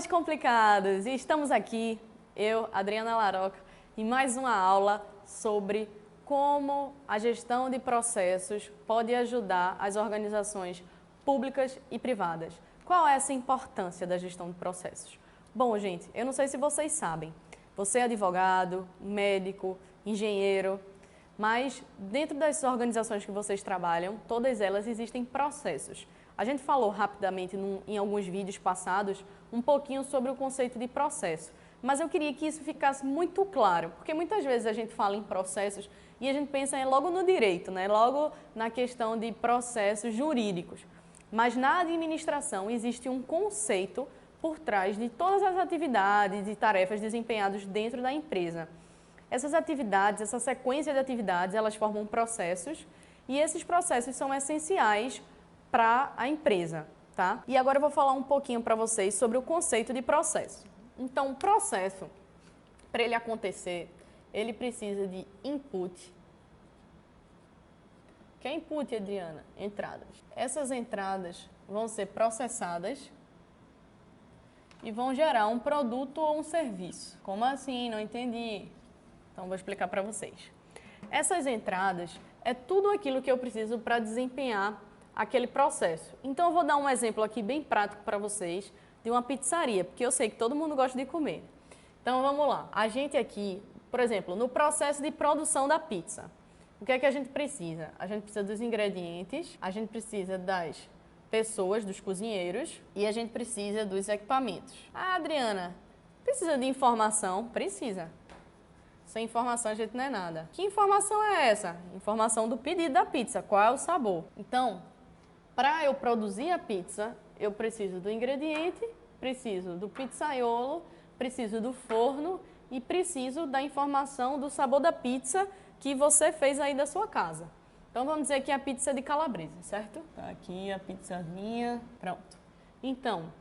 Descomplicados! E estamos aqui, eu, Adriana Laroca, em mais uma aula sobre como a gestão de processos pode ajudar as organizações públicas e privadas. Qual é essa importância da gestão de processos? Bom, gente, eu não sei se vocês sabem, você é advogado, médico, engenheiro, mas dentro das organizações que vocês trabalham, todas elas existem processos. A gente falou rapidamente em alguns vídeos passados um pouquinho sobre o conceito de processo, mas eu queria que isso ficasse muito claro, porque muitas vezes a gente fala em processos e a gente pensa logo no direito, né? Logo na questão de processos jurídicos. Mas na administração existe um conceito por trás de todas as atividades e tarefas desempenhadas dentro da empresa. Essas atividades, essa sequência de atividades, elas formam processos e esses processos são essenciais para a empresa, tá? E agora eu vou falar um pouquinho para vocês sobre o conceito de processo. Então, o processo, para ele acontecer, ele precisa de input. O que é input, Adriana? Entradas. Essas entradas vão ser processadas e vão gerar um produto ou um serviço. Como assim? Não entendi. Então, vou explicar para vocês. Essas entradas é tudo aquilo que eu preciso para desempenhar aquele processo. Então, eu vou dar um exemplo aqui bem prático para vocês de uma pizzaria, porque eu sei que todo mundo gosta de comer. Então, vamos lá. A gente aqui, por exemplo, no processo de produção da pizza, o que é que a gente precisa? A gente precisa dos ingredientes, a gente precisa das pessoas, dos cozinheiros e a gente precisa dos equipamentos. Ah, Adriana, precisa de informação? Precisa. Sem informação a gente não é nada. Que informação é essa? Informação do pedido da pizza, qual é o sabor. Então, para eu produzir a pizza, eu preciso do ingrediente, preciso do pizzaiolo, preciso do forno e preciso da informação do sabor da pizza que você fez aí da sua casa. Então, vamos dizer que é a pizza de calabresa, certo? Tá aqui a pizzazinha, pronto. Então,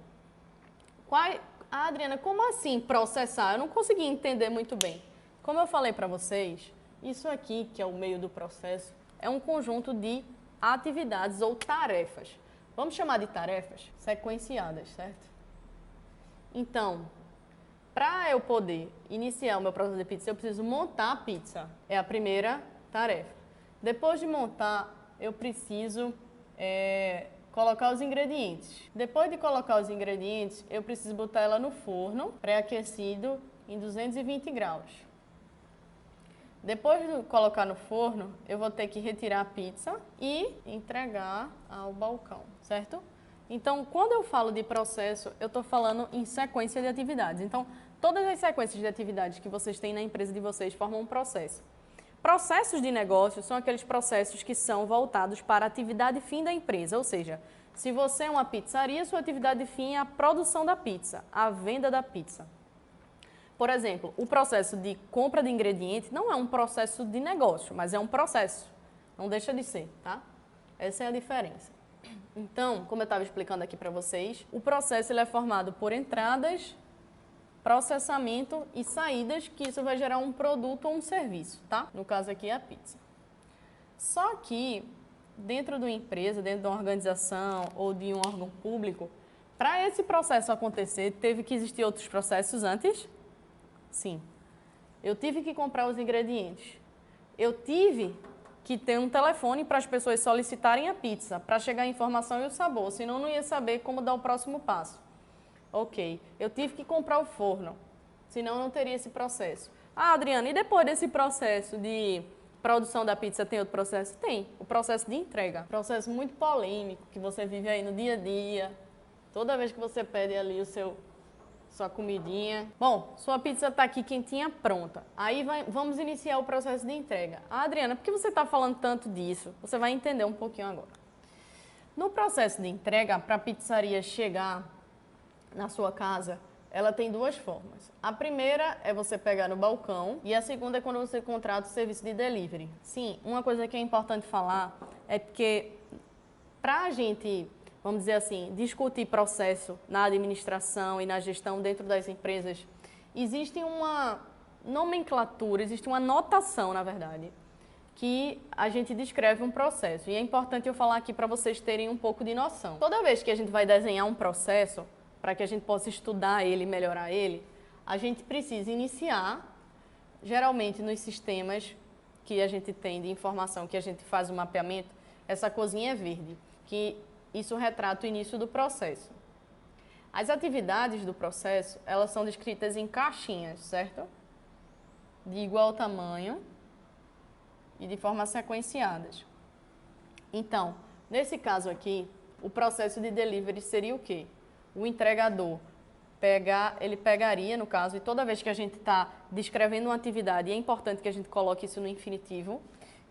Adriana, como assim processar? Eu não consegui entender muito bem. Como eu falei para vocês, isso aqui, que é o meio do processo, é um conjunto de atividades ou tarefas. Vamos chamar de tarefas sequenciadas, certo? Então, para eu poder iniciar o meu processo de pizza, eu preciso montar a pizza. É a primeira tarefa. Depois de montar, eu preciso colocar os ingredientes. Depois de colocar os ingredientes, eu preciso botar ela no forno pré-aquecido em 220 graus. Depois de colocar no forno, eu vou ter que retirar a pizza e entregar ao balcão, certo? Então, quando eu falo de processo, eu estou falando em sequência de atividades. Então, todas as sequências de atividades que vocês têm na empresa de vocês formam um processo. Processos de negócio são aqueles processos que são voltados para a atividade fim da empresa, ou seja, se você é uma pizzaria, sua atividade fim é a produção da pizza, a venda da pizza. Por exemplo, o processo de compra de ingredientes não é um processo de negócio, mas é um processo. Não deixa de ser, tá? Essa é a diferença. Então, como eu estava explicando aqui para vocês, o processo ele é formado por entradas, processamento e saídas, que isso vai gerar um produto ou um serviço, tá? No caso aqui é a pizza. Só que, dentro de uma empresa, dentro de uma organização ou de um órgão público, para esse processo acontecer, teve que existir outros processos antes? Sim. Eu tive que comprar os ingredientes. Eu tive que ter um telefone para as pessoas solicitarem a pizza, para chegar a informação e o sabor, senão não ia saber como dar o próximo passo. Ok. Eu tive que comprar o forno, senão não teria esse processo. Ah, Adriana, e depois desse processo de produção da pizza tem outro processo? Tem. O processo de entrega. Processo muito polêmico, que você vive aí no dia a dia. Toda vez que você pede ali sua comidinha. Bom, sua pizza está aqui quentinha, pronta. Aí vamos iniciar o processo de entrega. Ah, Adriana, por que você está falando tanto disso? Você vai entender um pouquinho agora. No processo de entrega, para a pizzaria chegar na sua casa, ela tem duas formas. A primeira é você pegar no balcão e a segunda é quando você contrata o serviço de delivery. Sim, uma coisa que é importante falar é porque para a gente, vamos dizer assim, discutir processo na administração e na gestão dentro das empresas, existe uma nomenclatura, existe uma notação, na verdade, que a gente descreve um processo. E é importante eu falar aqui para vocês terem um pouco de noção. Toda vez que a gente vai desenhar um processo, para que a gente possa estudar ele e melhorar ele, a gente precisa iniciar, geralmente nos sistemas que a gente tem de informação, que a gente faz o mapeamento, essa corzinha é verde, que isso retrata o início do processo. As atividades do processo, elas são descritas em caixinhas, certo? De igual tamanho e de forma sequenciadas. Então, nesse caso aqui, o processo de delivery seria o quê? O entregador ele pegaria, no caso, e toda vez que a gente está descrevendo uma atividade, e é importante que a gente coloque isso no infinitivo,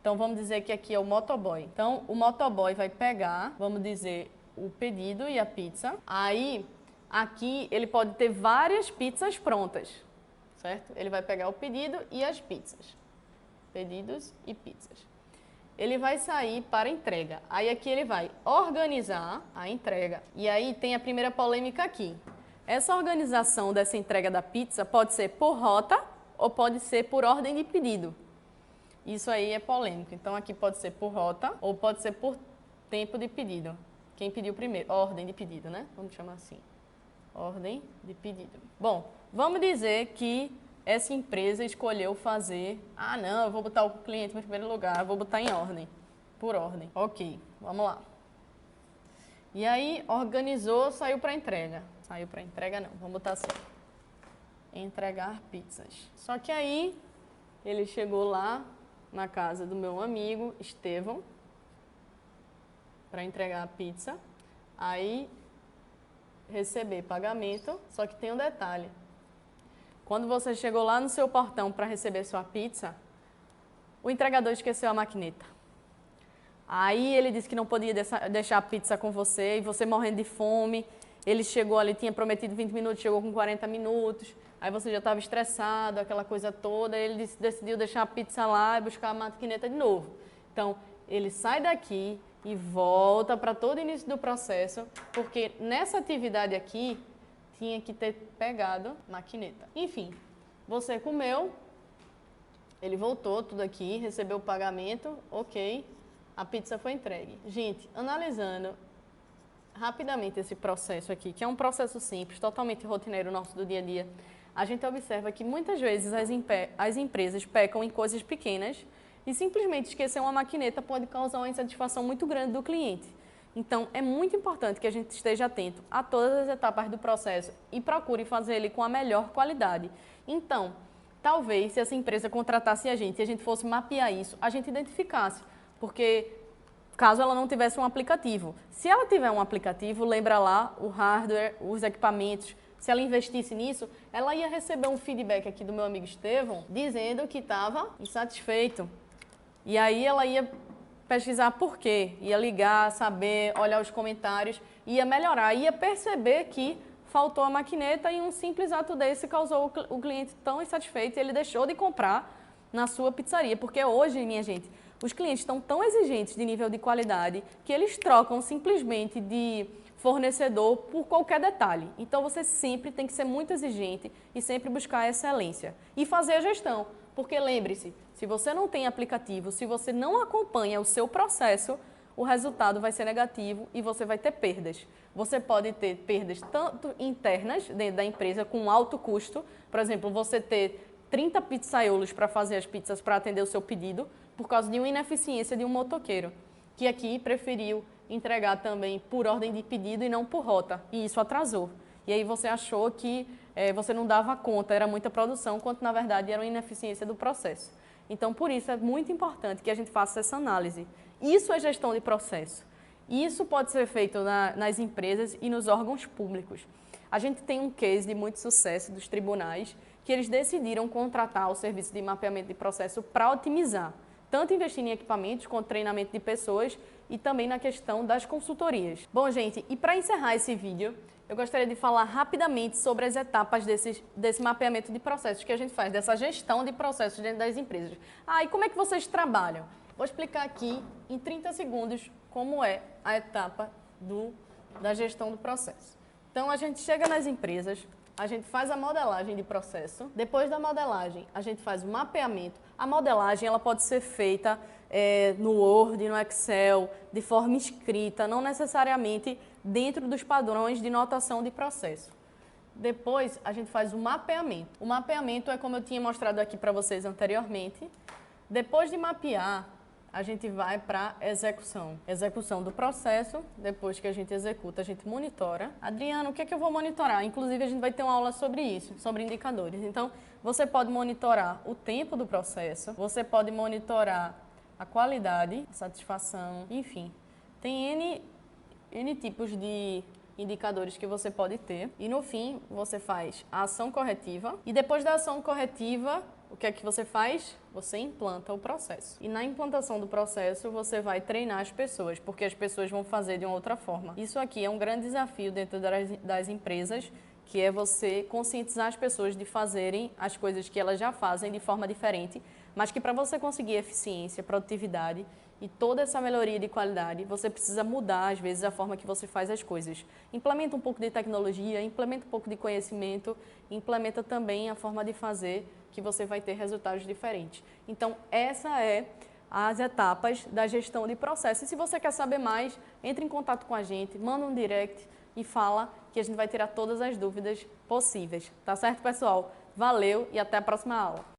então vamos dizer que aqui é o motoboy. Então, o motoboy vai pegar, vamos dizer, o pedido e a pizza. Aí, aqui, ele pode ter várias pizzas prontas, certo? Ele vai pegar o pedido e as pizzas. Pedidos e pizzas. Ele vai sair para entrega. Aí aqui ele vai organizar a entrega. E aí tem a primeira polêmica aqui. Essa organização dessa entrega da pizza pode ser por rota ou pode ser por ordem de pedido. Isso aí é polêmico. Então aqui pode ser por rota ou pode ser por tempo de pedido. Quem pediu primeiro? Ordem de pedido, né? Vamos chamar assim. Ordem de pedido. Bom, vamos dizer que essa empresa escolheu fazer, não, eu vou botar o cliente em primeiro lugar, eu vou botar em ordem, por ordem. Ok, vamos lá. E aí, organizou, saiu para entrega. Saiu para entrega não, vamos botar assim. Entregar pizzas. Só que aí, ele chegou lá na casa do meu amigo, Estevão, para entregar a pizza. Aí, receber pagamento, só que tem um detalhe. Quando você chegou lá no seu portão para receber sua pizza, o entregador esqueceu a maquineta. Aí ele disse que não podia deixar a pizza com você, e você morrendo de fome. Ele chegou ali, tinha prometido 20 minutos, chegou com 40 minutos. Aí você já estava estressado, aquela coisa toda. Ele decidiu deixar a pizza lá e buscar a maquineta de novo. Então, ele sai daqui e volta para todo o início do processo, porque nessa atividade aqui, tinha que ter pegado maquineta. Enfim, você comeu, ele voltou tudo aqui, recebeu o pagamento, ok, a pizza foi entregue. Gente, analisando rapidamente esse processo aqui, que é um processo simples, totalmente rotineiro nosso do dia a dia, a gente observa que muitas vezes as empresas pecam em coisas pequenas e simplesmente esquecer uma maquineta pode causar uma insatisfação muito grande do cliente. Então, é muito importante que a gente esteja atento a todas as etapas do processo e procure fazer ele com a melhor qualidade. Então, talvez, se essa empresa contratasse a gente e a gente fosse mapear isso, a gente identificasse, porque caso ela não tivesse um aplicativo. Se ela tiver um aplicativo, lembra lá o hardware, os equipamentos, se ela investisse nisso, ela ia receber um feedback aqui do meu amigo Estevão, dizendo que estava insatisfeito. E aí ela ia pesquisar por quê, ia ligar, saber, olhar os comentários, ia melhorar, ia perceber que faltou a maquineta e um simples ato desse causou o cliente tão insatisfeito e ele deixou de comprar na sua pizzaria. Porque hoje, minha gente, os clientes estão tão exigentes de nível de qualidade que eles trocam simplesmente de fornecedor por qualquer detalhe. Então você sempre tem que ser muito exigente e sempre buscar a excelência e fazer a gestão. Porque lembre-se, se você não tem aplicativo, se você não acompanha o seu processo, o resultado vai ser negativo e você vai ter perdas. Você pode ter perdas tanto internas dentro da empresa com alto custo, por exemplo, você ter 30 pizzaiolos para fazer as pizzas para atender o seu pedido por causa de uma ineficiência de um motoqueiro, que aqui preferiu entregar também por ordem de pedido e não por rota, e isso atrasou. E aí você achou que você não dava conta, era muita produção, quando na verdade era uma ineficiência do processo. Então, por isso é muito importante que a gente faça essa análise. Isso é gestão de processo. Isso pode ser feito nas empresas e nos órgãos públicos. A gente tem um case de muito sucesso dos tribunais, que eles decidiram contratar o serviço de mapeamento de processo para otimizar, tanto investindo em equipamentos, quanto treinamento de pessoas e também na questão das consultorias. Bom, gente, e para encerrar esse vídeo, eu gostaria de falar rapidamente sobre as etapas desse mapeamento de processos que a gente faz, dessa gestão de processos dentro das empresas. E como é que vocês trabalham? Vou explicar aqui em 30 segundos como é a etapa da gestão do processo. Então, a gente chega nas empresas, a gente faz a modelagem de processo. Depois da modelagem, a gente faz o mapeamento. A modelagem ela pode ser feita no Word, no Excel, de forma escrita, não necessariamente dentro dos padrões de notação de processo. Depois, a gente faz o mapeamento. O mapeamento é como eu tinha mostrado aqui para vocês anteriormente. Depois de mapear, a gente vai para execução. Execução do processo, depois que a gente executa, a gente monitora. Adriano, o que é que eu vou monitorar? Inclusive, a gente vai ter uma aula sobre isso, sobre indicadores. Então, você pode monitorar o tempo do processo, você pode monitorar a qualidade, a satisfação, enfim. Tem N tipos de indicadores que você pode ter. E no fim, você faz a ação corretiva. E depois da ação corretiva, o que é que você faz? Você implanta o processo. E na implantação do processo, você vai treinar as pessoas, porque as pessoas vão fazer de uma outra forma. Isso aqui é um grande desafio dentro das empresas, que é você conscientizar as pessoas de fazerem as coisas que elas já fazem de forma diferente, mas que para você conseguir eficiência, produtividade e toda essa melhoria de qualidade, você precisa mudar, às vezes, a forma que você faz as coisas. Implementa um pouco de tecnologia, implementa um pouco de conhecimento, implementa também a forma de fazer que você vai ter resultados diferentes. Então, essa é as etapas da gestão de processo. E se você quer saber mais, entre em contato com a gente, manda um direct e fala que a gente vai tirar todas as dúvidas possíveis. Tá certo, pessoal? Valeu e até a próxima aula.